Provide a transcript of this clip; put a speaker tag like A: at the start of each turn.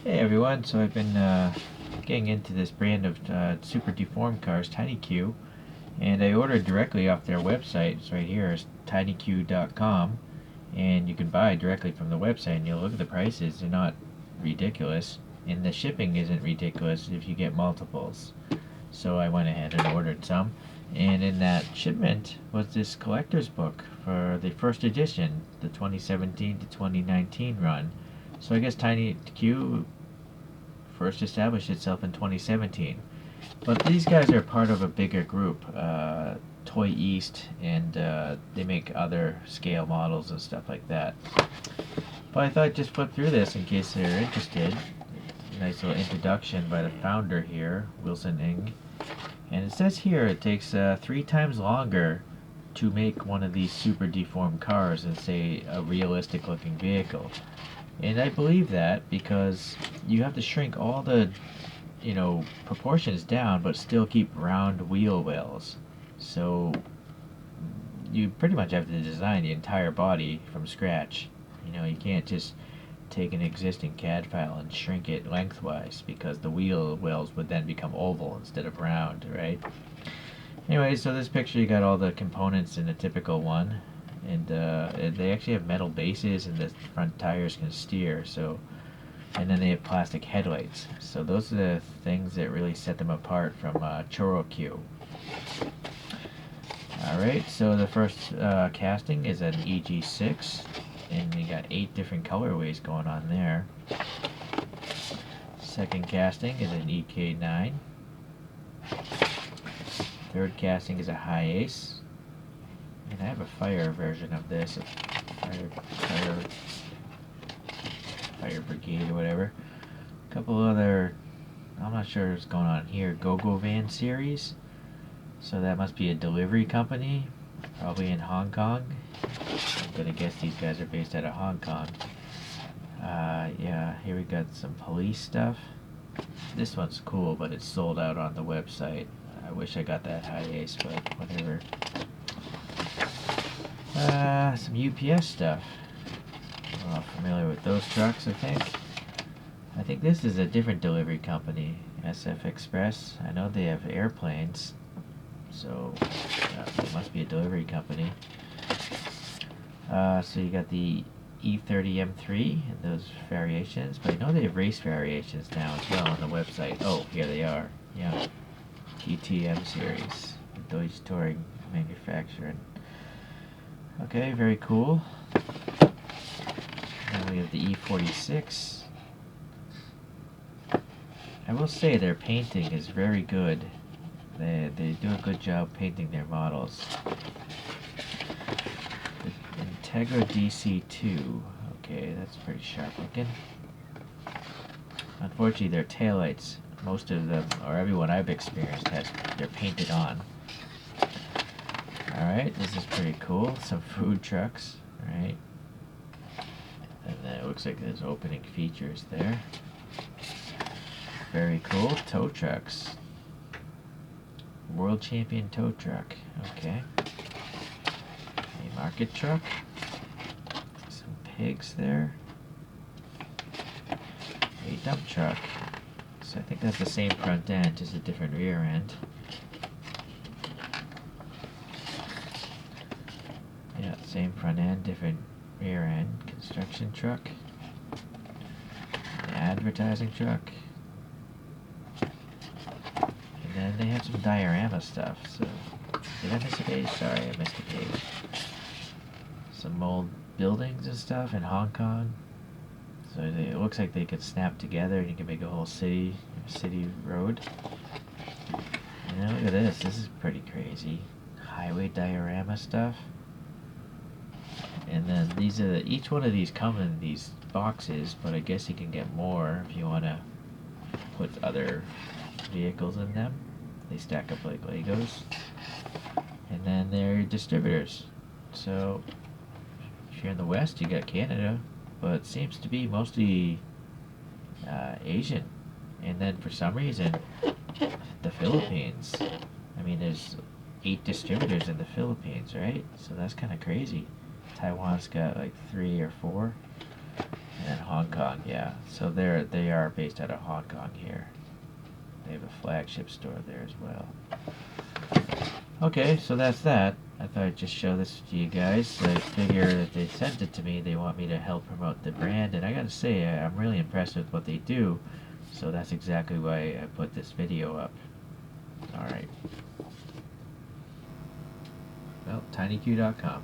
A: Hey everyone, so I've been getting into this brand of super deformed cars, TinyQ, and I ordered directly off their website. It's right here, it's tinyq.com, and you can buy directly from the website, and you'll look at the prices, they're not ridiculous, and the shipping isn't ridiculous if you get multiples. So I went ahead and ordered some, and in that shipment was this collector's book for the first edition, the 2017 to 2019 run. So I guess TinyQ first established itself in 2017. But these guys are part of a bigger group, Toy East, and they make other scale models and stuff like that. But I thought I'd just flip through this in case they're interested. Nice little introduction by the founder here, Wilson Ng. And it says here it takes 3 times longer to make one of these super deformed cars than, say, a realistic looking vehicle. And I believe that because you have to shrink all the, proportions down, but still keep round wheel wells. So you pretty much have to design the entire body from scratch. You can't just take an existing CAD file and shrink it lengthwise because the wheel wells would then become oval instead of round, right? Anyway, so this picture you got all the components in a typical one, and they actually have metal bases, and the front tires can steer. And then they have plastic headlights. So those are the things that really set them apart from choro-q. Alright, so the first casting is an EG6, and we got 8 different colorways going on there. Second casting is an EK9. Third casting is a high ace. And I have a fire version of this, fire brigade or whatever. A couple other, I'm not sure what's going on here, Go-Go Van series. So that must be a delivery company, probably in Hong Kong. I'm gonna guess these guys are based out of Hong Kong. Yeah, here we got some police stuff. This one's cool, but it's sold out on the website. I wish I got that high ace, but whatever. Some UPS stuff. I'm not familiar with those trucks, I think. I think this is a different delivery company, SF Express. I know they have airplanes, so it must be a delivery company. So you got the E30 M3 and those variations, but I know they have race variations now as well on the website. Oh, here they are. Yeah, TTM series, Deutsche Touring Manufacturing. Okay, very cool. Then we have the E46. I will say their painting is very good. They do a good job painting their models. The Integra DC2. Okay, that's pretty sharp looking. Unfortunately, their taillights, most of them, or everyone I've experienced, they're painted on. Alright, this is pretty cool. Some food trucks, right? And then it looks like there's opening features there. Very cool. Tow trucks. World Champion tow truck. Okay. A market truck. Some pigs there. A dump truck. So I think that's the same front end, just a different rear end. Yeah, same front end, different rear end. Construction truck. An advertising truck. And then they have some diorama stuff. So, did I miss a page? Sorry, I missed a page. Some old buildings and stuff in Hong Kong. So it looks like they could snap together and you can make a whole city road. And then look at this. This is pretty crazy. Highway diorama stuff. And then these are each one of these come in these boxes, but I guess you can get more if you want to put other vehicles in them. They stack up like Legos. And then they're distributors. So if you're in the West, you got Canada, but it seems to be mostly Asian. And then for some reason, the Philippines. I mean, there's 8 distributors in the Philippines, right? So that's kind of crazy. Taiwan's got like 3 or 4. And Hong Kong, yeah. So they are based out of Hong Kong here. They have a flagship store there as well. Okay, so that's that. I thought I'd just show this to you guys. I figure that they sent it to me, they want me to help promote the brand, and I gotta say, I'm really impressed with what they do. So that's exactly why I put this video up. Alright. Well, tinyq.com.